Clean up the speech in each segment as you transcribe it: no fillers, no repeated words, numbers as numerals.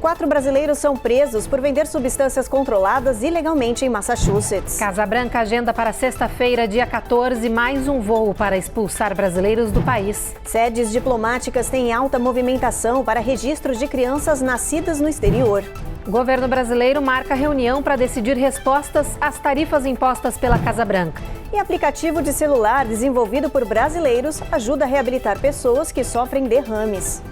4 brasileiros são presos por vender substâncias controladas ilegalmente em Massachusetts. Casa Branca agenda para sexta-feira, dia 14, mais um voo para expulsar brasileiros do país. Sedes diplomáticas têm alta movimentação para registros de crianças nascidas no exterior. O governo brasileiro marca reunião para decidir respostas às tarifas impostas pela Casa Branca. E aplicativo de celular desenvolvido por brasileiros ajuda a reabilitar pessoas que sofrem derrames.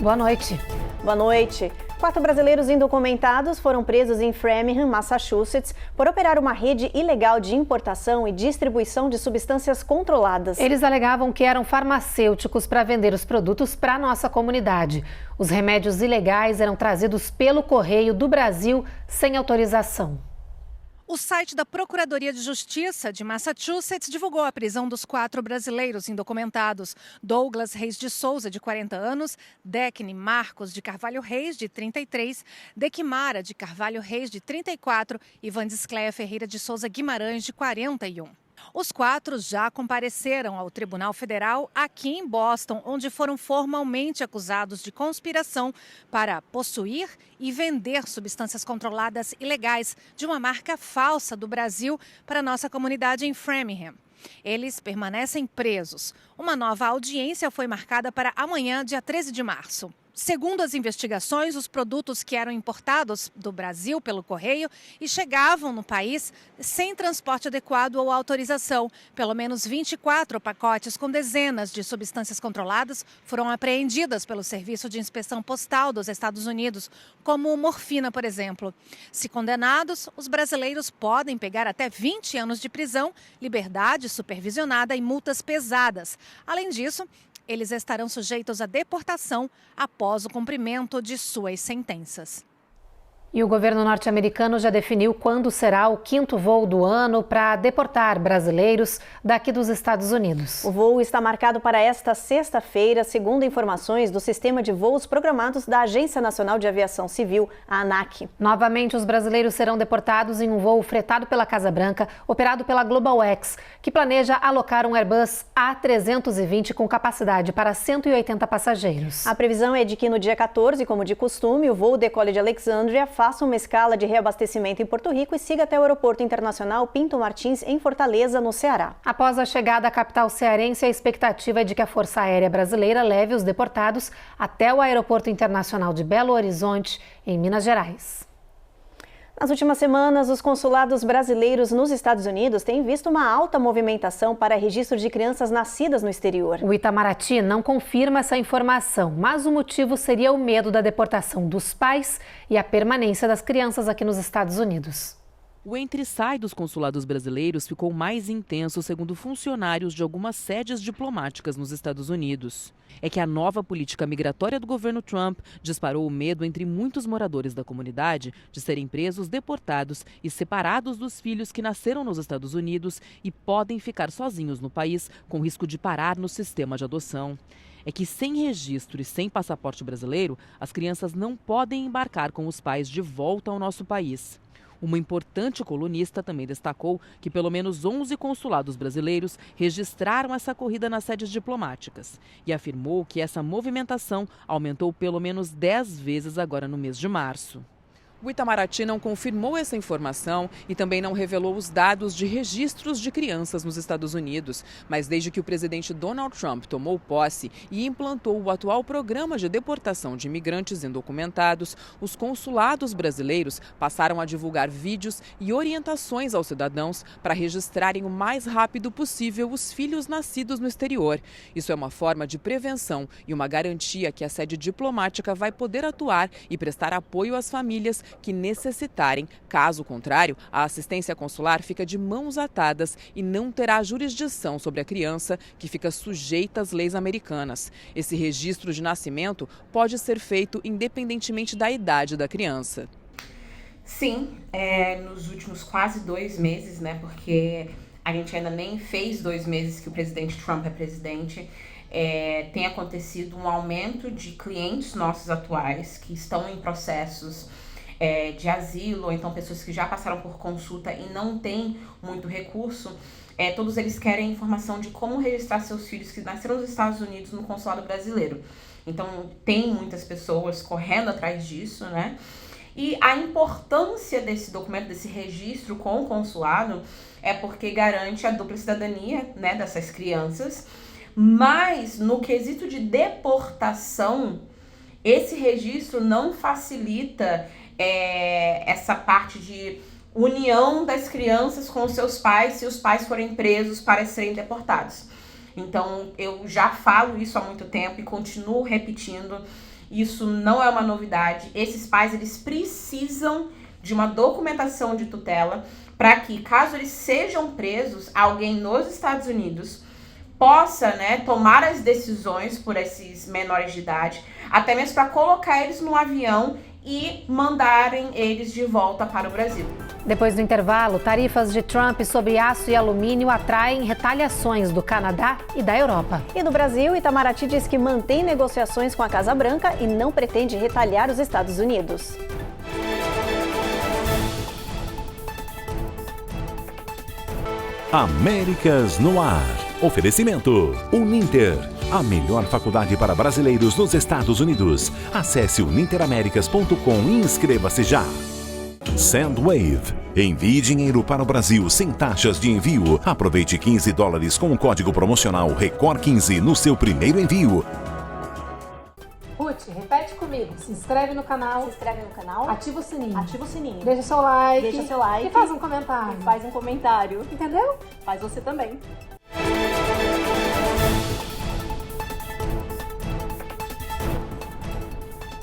Boa noite. Boa noite. 4 brasileiros indocumentados foram presos em Framingham, Massachusetts, por operar uma rede ilegal de importação e distribuição de substâncias controladas. Eles alegavam que eram farmacêuticos para vender os produtos para a nossa comunidade. Os remédios ilegais eram trazidos pelo correio do Brasil sem autorização. O site da Procuradoria de Justiça de Massachusetts divulgou a prisão dos 4 brasileiros indocumentados. Douglas Reis de Souza, de 40 anos, Deckne Marcos de Carvalho Reis, de 33, Dequimara de Carvalho Reis, de 34 e Vandiscléia Ferreira de Souza Guimarães, de 41. Os 4 já compareceram ao Tribunal Federal aqui em Boston, onde foram formalmente acusados de conspiração para possuir e vender substâncias controladas ilegais de uma marca falsa do Brasil para a nossa comunidade em Framingham. Eles permanecem presos. Uma nova audiência foi marcada para amanhã, dia 13 de março. Segundo as investigações, os produtos que eram importados do Brasil pelo correio e chegavam no país sem transporte adequado ou autorização. Pelo menos 24 pacotes com dezenas de substâncias controladas foram apreendidas pelo Serviço de Inspeção Postal dos Estados Unidos, como morfina, por exemplo. Se condenados, os brasileiros podem pegar até 20 anos de prisão, liberdade supervisionada e multas pesadas. Além disso, eles estarão sujeitos à deportação após o cumprimento de suas sentenças. E o governo norte-americano já definiu quando será o 5º voo do ano para deportar brasileiros daqui dos Estados Unidos. O voo está marcado para esta sexta-feira, segundo informações do Sistema de Voos Programados da Agência Nacional de Aviação Civil, a ANAC. Novamente, os brasileiros serão deportados em um voo fretado pela Casa Branca, operado pela GlobalX, que planeja alocar um Airbus A320 com capacidade para 180 passageiros. A previsão é de que no dia 14, como de costume, o voo decole de Alexandria, faça uma escala de reabastecimento em Porto Rico e siga até o Aeroporto Internacional Pinto Martins, em Fortaleza, no Ceará. Após a chegada à capital cearense, a expectativa é de que a Força Aérea Brasileira leve os deportados até o Aeroporto Internacional de Belo Horizonte, em Minas Gerais. Nas últimas semanas, os consulados brasileiros nos Estados Unidos têm visto uma alta movimentação para registro de crianças nascidas no exterior. O Itamaraty não confirma essa informação, mas o motivo seria o medo da deportação dos pais e a permanência das crianças aqui nos Estados Unidos. O entre-sai dos consulados brasileiros ficou mais intenso, segundo funcionários de algumas sedes diplomáticas nos Estados Unidos. É que a nova política migratória do governo Trump disparou o medo entre muitos moradores da comunidade de serem presos, deportados e separados dos filhos que nasceram nos Estados Unidos e podem ficar sozinhos no país, com risco de parar no sistema de adoção. É que sem registro e sem passaporte brasileiro, as crianças não podem embarcar com os pais de volta ao nosso país. Uma importante colunista também destacou que pelo menos 11 consulados brasileiros registraram essa corrida nas sedes diplomáticas e afirmou que essa movimentação aumentou pelo menos 10 vezes agora no mês de março. O Itamaraty não confirmou essa informação e também não revelou os dados de registros de crianças nos Estados Unidos. Mas desde que o presidente Donald Trump tomou posse e implantou o atual programa de deportação de imigrantes indocumentados, os consulados brasileiros passaram a divulgar vídeos e orientações aos cidadãos para registrarem o mais rápido possível os filhos nascidos no exterior. Isso é uma forma de prevenção e uma garantia que a sede diplomática vai poder atuar e prestar apoio às famílias que necessitarem. Caso contrário, a assistência consular fica de mãos atadas e não terá jurisdição sobre a criança, que fica sujeita às leis americanas. Esse registro de nascimento pode ser feito independentemente da idade da criança. Sim, nos últimos quase 2 meses, né? Porque a gente ainda nem fez 2 meses que o presidente Trump é presidente. tem acontecido um aumento de clientes nossos atuais que estão em processos de asilo, ou então pessoas que já passaram por consulta e não têm muito recurso. Todos eles querem informação de como registrar seus filhos que nasceram nos Estados Unidos no consulado brasileiro. Então, tem muitas pessoas correndo atrás disso, né? E a importância desse documento, desse registro com o consulado, é porque garante a dupla cidadania, né, dessas crianças. Mas, no quesito de deportação, esse registro não facilita essa parte de união das crianças com os seus pais, se os pais forem presos para serem deportados. Então, eu já falo isso há muito tempo e continuo repetindo. Isso não é uma novidade. Esses pais, eles precisam de uma documentação de tutela para que, caso eles sejam presos, alguém nos Estados Unidos possa, né, tomar as decisões por esses menores de idade, até mesmo para colocar eles no avião e mandarem eles de volta para o Brasil. Depois do intervalo, tarifas de Trump sobre aço e alumínio atraem retaliações do Canadá e da Europa. E no Brasil, Itamaraty diz que mantém negociações com a Casa Branca e não pretende retalhar os Estados Unidos. Américas no Ar. Oferecimento Uninter, a melhor faculdade para brasileiros nos Estados Unidos. Acesse uninteraméricas.com e inscreva-se já. Sendwave. Envie dinheiro para o Brasil sem taxas de envio. Aproveite $15 com o código promocional RECOR15 no seu primeiro envio. Ruth, repete comigo. Se inscreve no canal. Ativa o sininho. Ativa o sininho. Deixa seu like. Deixa seu like. E faz um comentário. Faz um comentário. Entendeu? Faz você também.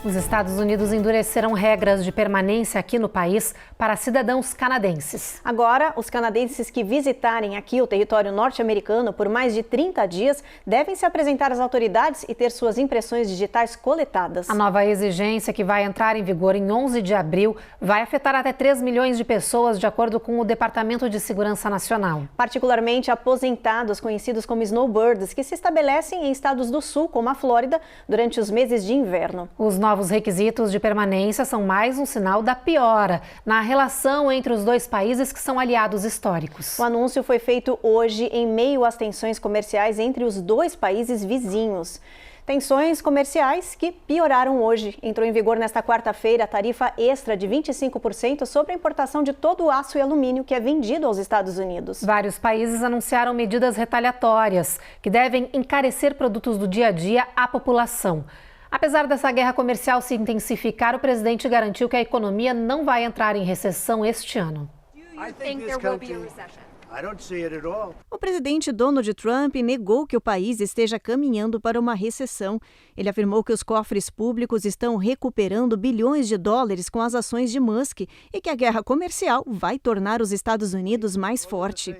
Os Estados Unidos endureceram regras de permanência aqui no país para cidadãos canadenses. Agora, os canadenses que visitarem aqui o território norte-americano por mais de 30 dias devem se apresentar às autoridades e ter suas impressões digitais coletadas. A nova exigência, que vai entrar em vigor em 11 de abril, vai afetar até 3 milhões de pessoas, de acordo com o Departamento de Segurança Nacional. Particularmente aposentados, conhecidos como snowbirds, que se estabelecem em estados do sul, como a Flórida, durante os meses de inverno. Os novos requisitos de permanência são mais um sinal da piora na relação entre os dois países que são aliados históricos. O anúncio foi feito hoje em meio às tensões comerciais entre os dois países vizinhos. Tensões comerciais que pioraram hoje. Entrou em vigor nesta quarta-feira a tarifa extra de 25% sobre a importação de todo o aço e alumínio que é vendido aos Estados Unidos. Vários países anunciaram medidas retaliatórias que devem encarecer produtos do dia a dia à população. Apesar dessa guerra comercial se intensificar, o presidente garantiu que a economia não vai entrar em recessão este ano. O presidente Donald Trump negou que o país esteja caminhando para uma recessão. Ele afirmou que os cofres públicos estão recuperando bilhões de dólares com as ações de Musk e que a guerra comercial vai tornar os Estados Unidos mais forte.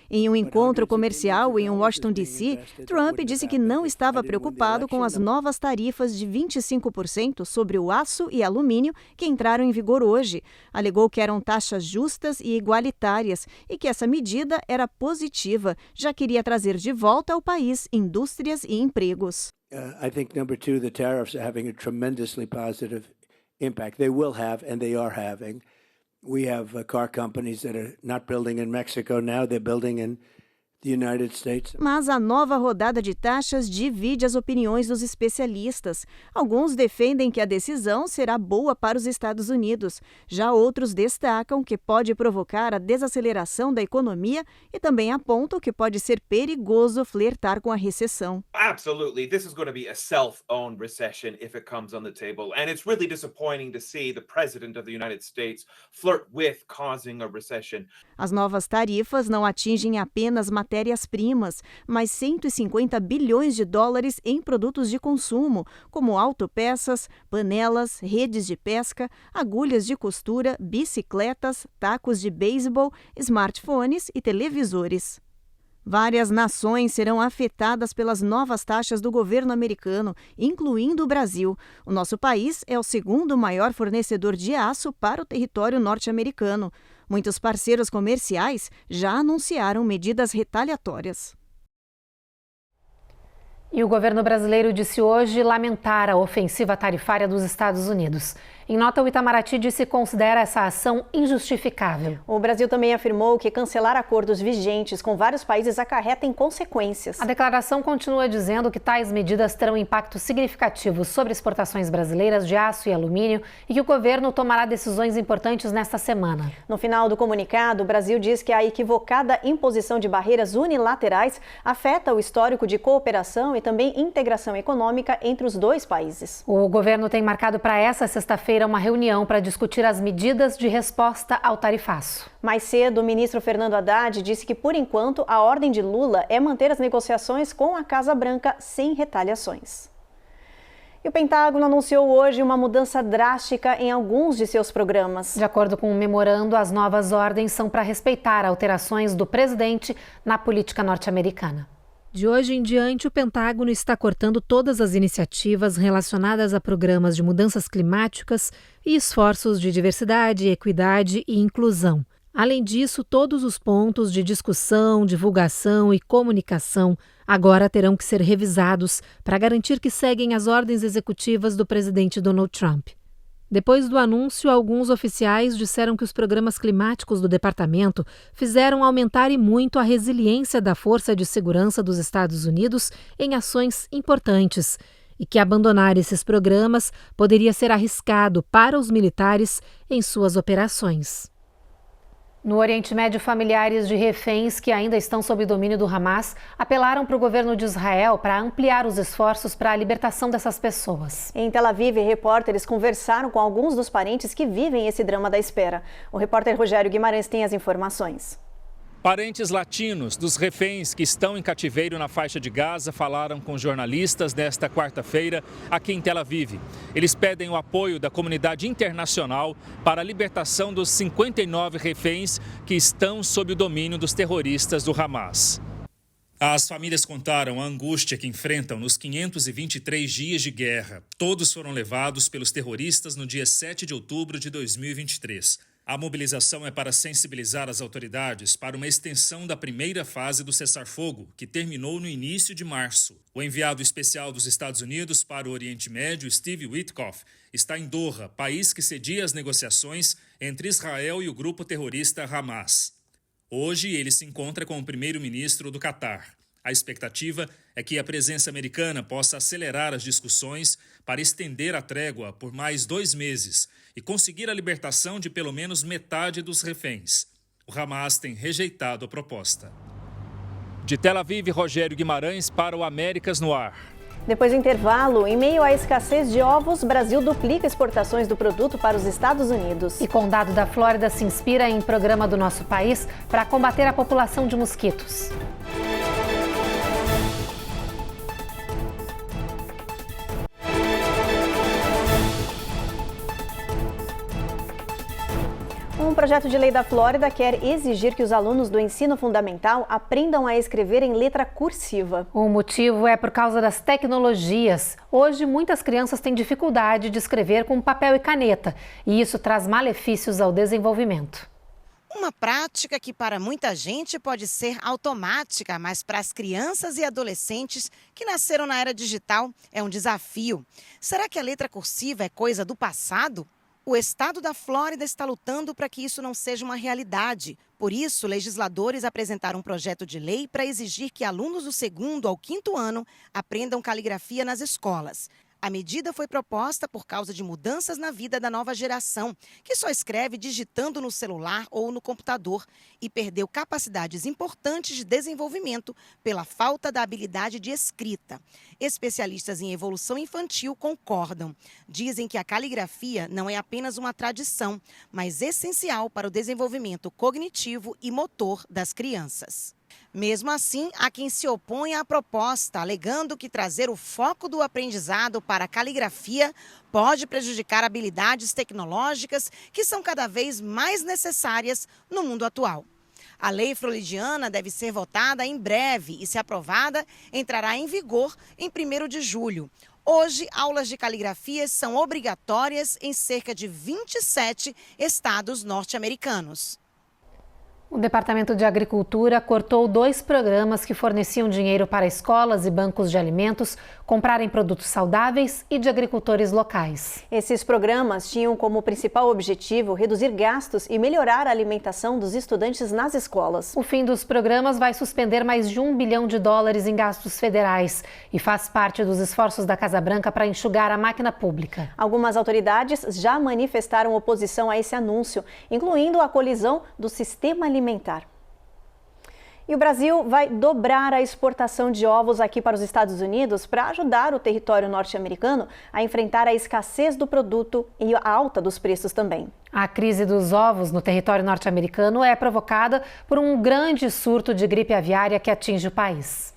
Em um encontro comercial em Washington, D.C., Trump disse que não estava preocupado com as novas tarifas de 25% sobre o aço e alumínio que entraram em vigor hoje. Alegou que eram taxas justas e igualitárias e que essa medida era positiva, já que iria trazer de volta ao país indústrias e empregos. I think number two, the tariffs are having a tremendously positive impact. They will have, and they are having. We have car companies that are not building in Mexico now, they're building in the United States. Mas a nova rodada de taxas divide as opiniões dos especialistas. Alguns defendem que a decisão será boa para os Estados Unidos. Já outros destacam que pode provocar a desaceleração da economia e também apontam que pode ser perigoso flertar com a recessão. Absolutely. This is going to be a self-owned recession if it comes on the table. And it's really disappointing to see the president of the United States flirt with causing a recession. As novas tarifas não atingem apenas matérias-primas, mas 150 bilhões de dólares em produtos de consumo, como autopeças, panelas, redes de pesca, agulhas de costura, bicicletas, tacos de beisebol, smartphones e televisores. Várias nações serão afetadas pelas novas taxas do governo americano, incluindo o Brasil. O nosso país é o segundo maior fornecedor de aço para o território norte-americano. Muitos parceiros comerciais já anunciaram medidas retaliatórias. E o governo brasileiro disse hoje lamentar a ofensiva tarifária dos Estados Unidos. Em nota, o Itamaraty disse que considera essa ação injustificável. O Brasil também afirmou que cancelar acordos vigentes com vários países acarreta em consequências. A declaração continua dizendo que tais medidas terão impacto significativo sobre exportações brasileiras de aço e alumínio e que o governo tomará decisões importantes nesta semana. No final do comunicado, o Brasil diz que a equivocada imposição de barreiras unilaterais afeta o histórico de cooperação e também integração econômica entre os dois países. O governo tem marcado para essa sexta-feira uma reunião para discutir as medidas de resposta ao tarifaço. Mais cedo, o ministro Fernando Haddad disse que, por enquanto, a ordem de Lula é manter as negociações com a Casa Branca sem retaliações. E o Pentágono anunciou hoje uma mudança drástica em alguns de seus programas. De acordo com o memorando, as novas ordens são para respeitar alterações do presidente na política norte-americana. De hoje em diante, o Pentágono está cortando todas as iniciativas relacionadas a programas de mudanças climáticas e esforços de diversidade, equidade e inclusão. Além disso, todos os pontos de discussão, divulgação e comunicação agora terão que ser revisados para garantir que seguem as ordens executivas do presidente Donald Trump. Depois do anúncio, alguns oficiais disseram que os programas climáticos do departamento fizeram aumentar e muito a resiliência da Força de Segurança dos Estados Unidos em ações importantes e que abandonar esses programas poderia ser arriscado para os militares em suas operações. No Oriente Médio, familiares de reféns que ainda estão sob domínio do Hamas apelaram para o governo de Israel para ampliar os esforços para a libertação dessas pessoas. Em Tel Aviv, repórteres conversaram com alguns dos parentes que vivem esse drama da espera. O repórter Rogério Guimarães tem as informações. Parentes latinos dos reféns que estão em cativeiro na faixa de Gaza falaram com jornalistas nesta quarta-feira aqui em Tel Aviv. Eles pedem o apoio da comunidade internacional para a libertação dos 59 reféns que estão sob o domínio dos terroristas do Hamas. As famílias contaram a angústia que enfrentam nos 523 dias de guerra. Todos foram levados pelos terroristas no dia 7 de outubro de 2023. A mobilização é para sensibilizar as autoridades para uma extensão da primeira fase do cessar-fogo, que terminou no início de março. O enviado especial dos Estados Unidos para o Oriente Médio, Steve Witkoff, está em Doha, país que cedia as negociações entre Israel e o grupo terrorista Hamas. Hoje, ele se encontra com o primeiro-ministro do Catar. A expectativa é que a presença americana possa acelerar as discussões para estender a trégua por mais 2 meses e conseguir a libertação de pelo menos metade dos reféns. O Hamas tem rejeitado a proposta. De Tel Aviv, Rogério Guimarães para o Américas no Ar. Depois do intervalo, em meio à escassez de ovos, Brasil duplica exportações do produto para os Estados Unidos. E Condado da Flórida se inspira em programa do nosso país para combater a população de mosquitos. Um projeto de lei da Flórida quer exigir que os alunos do ensino fundamental aprendam a escrever em letra cursiva. O motivo é por causa das tecnologias. Hoje, muitas crianças têm dificuldade de escrever com papel e caneta, e isso traz malefícios ao desenvolvimento. Uma prática que para muita gente pode ser automática, mas para as crianças e adolescentes que nasceram na era digital é um desafio. Será que a letra cursiva é coisa do passado? O estado da Flórida está lutando para que isso não seja uma realidade. Por isso, legisladores apresentaram um projeto de lei para exigir que alunos do 2º ao 5º ano aprendam caligrafia nas escolas. A medida foi proposta por causa de mudanças na vida da nova geração, que só escreve digitando no celular ou no computador e perdeu capacidades importantes de desenvolvimento pela falta da habilidade de escrita. Especialistas em evolução infantil concordam. Dizem que a caligrafia não é apenas uma tradição, mas essencial para o desenvolvimento cognitivo e motor das crianças. Mesmo assim, há quem se opõe à proposta, alegando que trazer o foco do aprendizado para a caligrafia pode prejudicar habilidades tecnológicas que são cada vez mais necessárias no mundo atual. A lei floridiana deve ser votada em breve e, se aprovada, entrará em vigor em 1º de julho. Hoje, aulas de caligrafia são obrigatórias em cerca de 27 estados norte-americanos. O Departamento de Agricultura cortou 2 programas que forneciam dinheiro para escolas e bancos de alimentos comprarem produtos saudáveis e de agricultores locais. Esses programas tinham como principal objetivo reduzir gastos e melhorar a alimentação dos estudantes nas escolas. O fim dos programas vai suspender mais de $1 bilhão em gastos federais e faz parte dos esforços da Casa Branca para enxugar a máquina pública. Algumas autoridades já manifestaram oposição a esse anúncio, incluindo a colisão do sistema alimentar. E o Brasil vai dobrar a exportação de ovos aqui para os Estados Unidos para ajudar o território norte-americano a enfrentar a escassez do produto e a alta dos preços também. A crise dos ovos no território norte-americano é provocada por um grande surto de gripe aviária que atinge o país.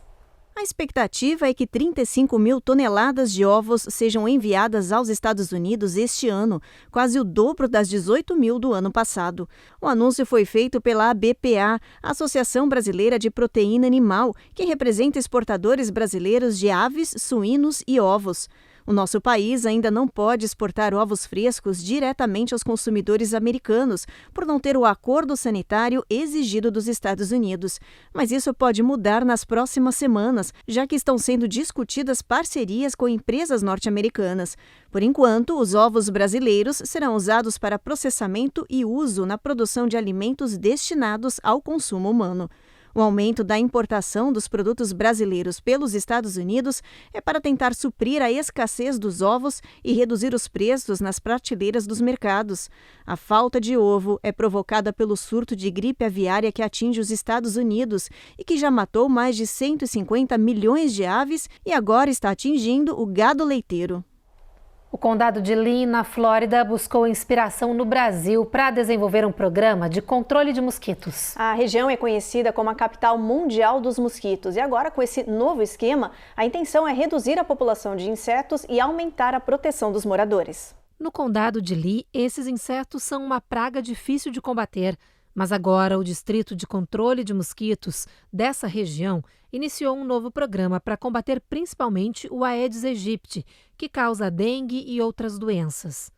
A expectativa é que 35 mil toneladas de ovos sejam enviadas aos Estados Unidos este ano, quase o dobro das 18 mil do ano passado. O anúncio foi feito pela ABPA, Associação Brasileira de Proteína Animal, que representa exportadores brasileiros de aves, suínos e ovos. O nosso país ainda não pode exportar ovos frescos diretamente aos consumidores americanos, por não ter o acordo sanitário exigido dos Estados Unidos. Mas isso pode mudar nas próximas semanas, já que estão sendo discutidas parcerias com empresas norte-americanas. Por enquanto, os ovos brasileiros serão usados para processamento e uso na produção de alimentos destinados ao consumo humano. O aumento da importação dos produtos brasileiros pelos Estados Unidos é para tentar suprir a escassez dos ovos e reduzir os preços nas prateleiras dos mercados. A falta de ovo é provocada pelo surto de gripe aviária que atinge os Estados Unidos e que já matou mais de 150 milhões de aves e agora está atingindo o gado leiteiro. O condado de Lee, na Flórida, buscou inspiração no Brasil para desenvolver um programa de controle de mosquitos. A região é conhecida como a capital mundial dos mosquitos e agora, com esse novo esquema, a intenção é reduzir a população de insetos e aumentar a proteção dos moradores. No condado de Lee, esses insetos são uma praga difícil de combater, mas agora o Distrito de Controle de Mosquitos dessa região iniciou um novo programa para combater principalmente o Aedes aegypti, que causa dengue e outras doenças.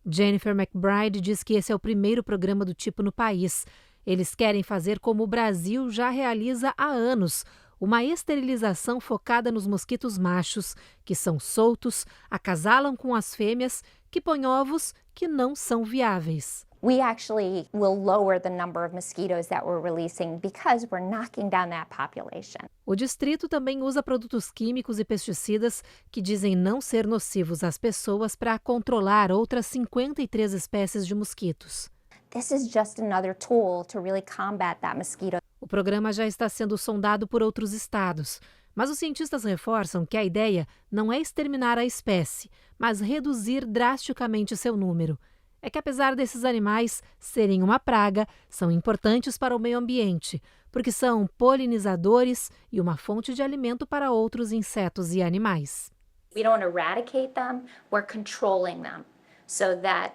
Jennifer McBride diz que esse é o primeiro programa do tipo no país. Eles querem fazer como o Brasil já realiza há anos, uma esterilização focada nos mosquitos machos, que são soltos, acasalam com as fêmeas, que põem ovos que não são viáveis. We actually will lower the number of mosquitoes that we're releasing because we're knocking down that population. O distrito também usa produtos químicos e pesticidas que dizem não ser nocivos às pessoas para controlar outras 53 espécies de mosquitos. This is just another tool to really combat that mosquito. O programa já está sendo sondado por outros estados, mas os cientistas reforçam que a ideia não é exterminar a espécie, mas reduzir drasticamente seu número. É que apesar desses animais serem uma praga, são importantes para o meio ambiente, porque são polinizadores e uma fonte de alimento para outros insetos e animais. We don't eradicate them, we're controlling them so that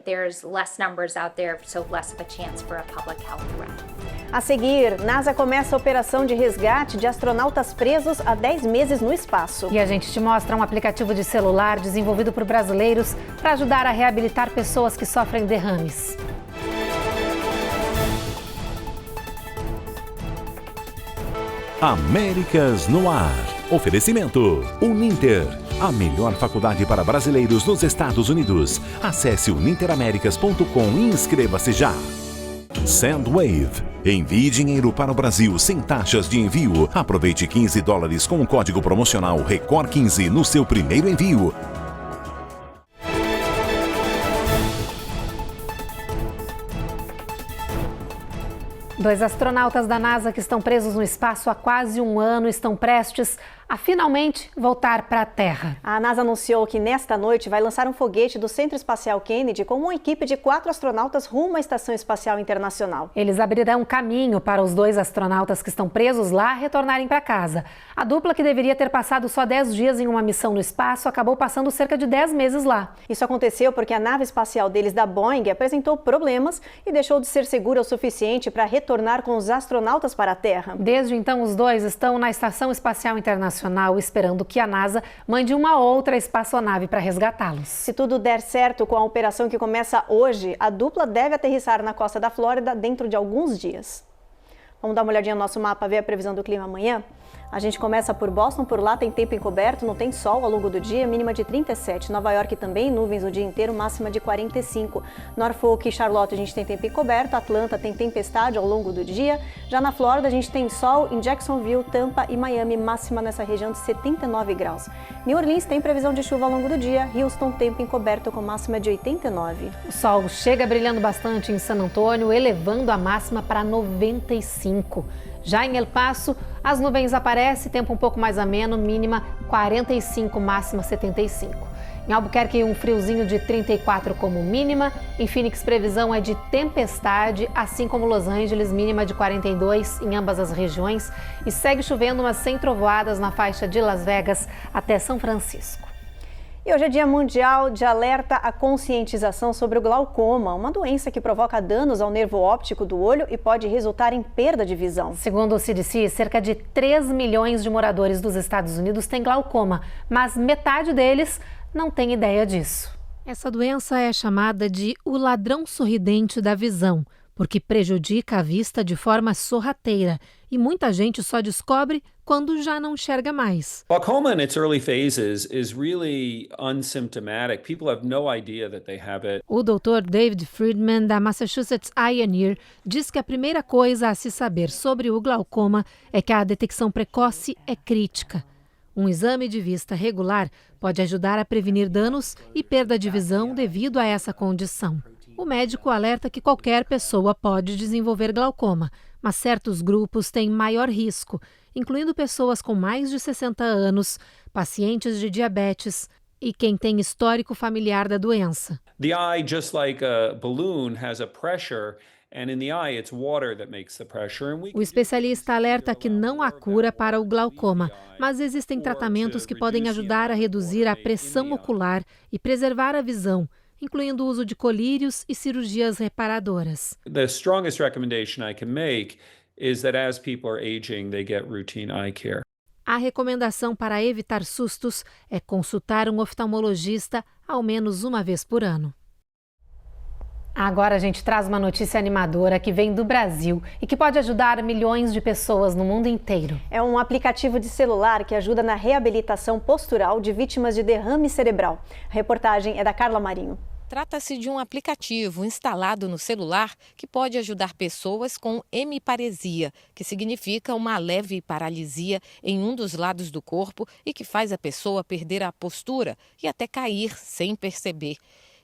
there's less numbers out there, so less of a chance for a public health threat. A seguir, NASA começa a operação de resgate de astronautas presos há 10 meses no espaço. E a gente te mostra um aplicativo de celular desenvolvido por brasileiros para ajudar a reabilitar pessoas que sofrem derrames. Américas no Ar. Oferecimento Uninter, a melhor faculdade para brasileiros nos Estados Unidos. Acesse uninteraméricas.com e inscreva-se já. Sandwave. Envie dinheiro para o Brasil sem taxas de envio. Aproveite $15 com o código promocional RECOR15 no seu primeiro envio. Dois astronautas da NASA que estão presos no espaço há quase um ano estão prestes a finalmente voltar para a Terra. A NASA anunciou que nesta noite vai lançar um foguete do Centro Espacial Kennedy com uma equipe de 4 astronautas rumo à Estação Espacial Internacional. Eles abrirão caminho para os 2 astronautas que estão presos lá retornarem para casa. A dupla, que deveria ter passado só 10 dias em uma missão no espaço, acabou passando cerca de 10 meses lá. Isso aconteceu porque a nave espacial deles, da Boeing, apresentou problemas e deixou de ser segura o suficiente para retornar com os astronautas para a Terra. Desde então, os 2 estão na Estação Espacial Internacional internacional esperando que a NASA mande uma outra espaçonave para resgatá-los. Se tudo der certo com a operação que começa hoje, a dupla deve aterrissar na costa da Flórida dentro de alguns dias. Vamos dar uma olhadinha no nosso mapa, ver a previsão do clima amanhã? A gente começa por Boston, por lá tem tempo encoberto, não tem sol ao longo do dia, mínima de 37. Nova York também, nuvens o dia inteiro, máxima de 45. Norfolk e Charlotte a gente tem tempo encoberto, Atlanta tem tempestade ao longo do dia. Já na Flórida a gente tem sol em Jacksonville, Tampa e Miami, máxima nessa região de 79 graus. New Orleans tem previsão de chuva ao longo do dia, Houston tempo encoberto com máxima de 89. O sol chega brilhando bastante em San Antônio, elevando a máxima para 95. Já em El Paso, as nuvens aparecem, tempo um pouco mais ameno, mínima 45, máxima 75. Em Albuquerque, um friozinho de 34 como mínima. Em Phoenix, previsão é de tempestade, assim como Los Angeles, mínima de 42 em ambas as regiões. E segue chovendo, mas sem trovoadas na faixa de Las Vegas até São Francisco. E hoje é Dia Mundial de Alerta à Conscientização sobre o glaucoma, uma doença que provoca danos ao nervo óptico do olho e pode resultar em perda de visão. Segundo o CDC, cerca de 3 milhões de moradores dos Estados Unidos têm glaucoma, mas metade deles não tem ideia disso. Essa doença é chamada de o ladrão sorridente da visão, porque prejudica a vista de forma sorrateira e muita gente só descobre quando já não enxerga mais. Glaucoma in its early phases is really unsymptomatic. People have no idea that they have it. O Dr. David Friedman, da Massachusetts Eye and Ear, diz que a primeira coisa a se saber sobre o glaucoma é que a detecção precoce é crítica. Um exame de vista regular pode ajudar a prevenir danos e perda de visão devido a essa condição. O médico alerta que qualquer pessoa pode desenvolver glaucoma, mas certos grupos têm maior risco, incluindo pessoas com mais de 60 anos, pacientes de diabetes e quem tem histórico familiar da doença. The eye, just like a balloon, has a pressure. And in the eye, it's water that makes the pressure. O especialista alerta que não há cura para o glaucoma, mas existem tratamentos que podem ajudar a reduzir a pressão ocular e preservar a visão, incluindo o uso de colírios e cirurgias reparadoras. The strongest recommendation I can make is that as people are aging, they get routine eye care. A recomendação para evitar sustos é consultar um oftalmologista ao menos uma vez por ano. Agora a gente traz uma notícia animadora que vem do Brasil e que pode ajudar milhões de pessoas no mundo inteiro. É um aplicativo de celular que ajuda na reabilitação postural de vítimas de derrame cerebral. A reportagem é da Carla Marinho. Trata-se de um aplicativo instalado no celular que pode ajudar pessoas com hemiparesia, que significa uma leve paralisia em um dos lados do corpo e que faz a pessoa perder a postura e até cair sem perceber.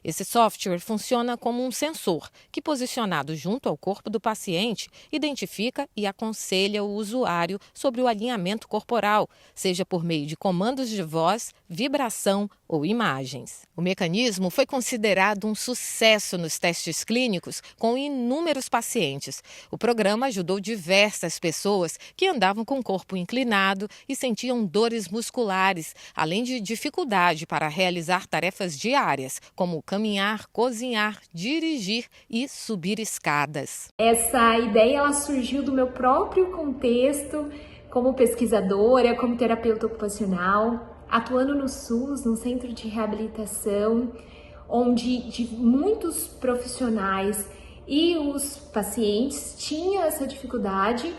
Esse software funciona como um sensor que, posicionado junto ao corpo do paciente, identifica e aconselha o usuário sobre o alinhamento corporal, seja por meio de comandos de voz, vibração ou imagens. O mecanismo foi considerado um sucesso nos testes clínicos com inúmeros pacientes. O programa ajudou diversas pessoas que andavam com o corpo inclinado e sentiam dores musculares, além de dificuldade para realizar tarefas diárias, como caminhar, cozinhar, dirigir e subir escadas. Essa ideia ela surgiu do meu próprio contexto como pesquisadora, como terapeuta ocupacional, atuando no SUS, no Centro de Reabilitação, onde de muitos profissionais e os pacientes tinham essa dificuldade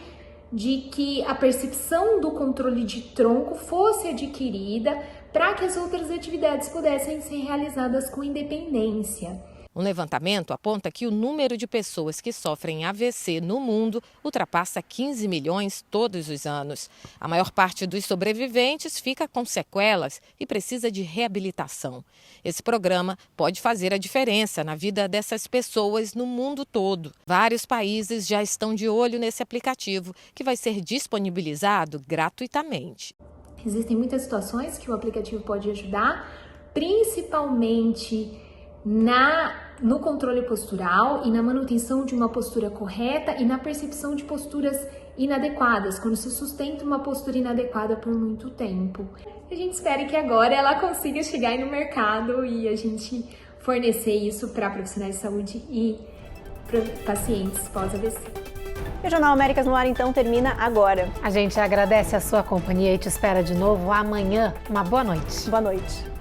de que a percepção do controle de tronco fosse adquirida para que as outras atividades pudessem ser realizadas com independência. Um levantamento aponta que o número de pessoas que sofrem AVC no mundo ultrapassa 15 milhões todos os anos. A maior parte dos sobreviventes fica com sequelas e precisa de reabilitação. Esse programa pode fazer a diferença na vida dessas pessoas no mundo todo. Vários países já estão de olho nesse aplicativo, que vai ser disponibilizado gratuitamente. Existem muitas situações que o aplicativo pode ajudar, principalmente no controle postural e na manutenção de uma postura correta e na percepção de posturas inadequadas, quando se sustenta uma postura inadequada por muito tempo. A gente espera que agora ela consiga chegar aí no mercado e a gente fornecer isso para profissionais de saúde e para pacientes pós-AVC. E o Jornal Américas no Ar, então, termina agora. A gente agradece a sua companhia e te espera de novo amanhã. Uma boa noite. Boa noite.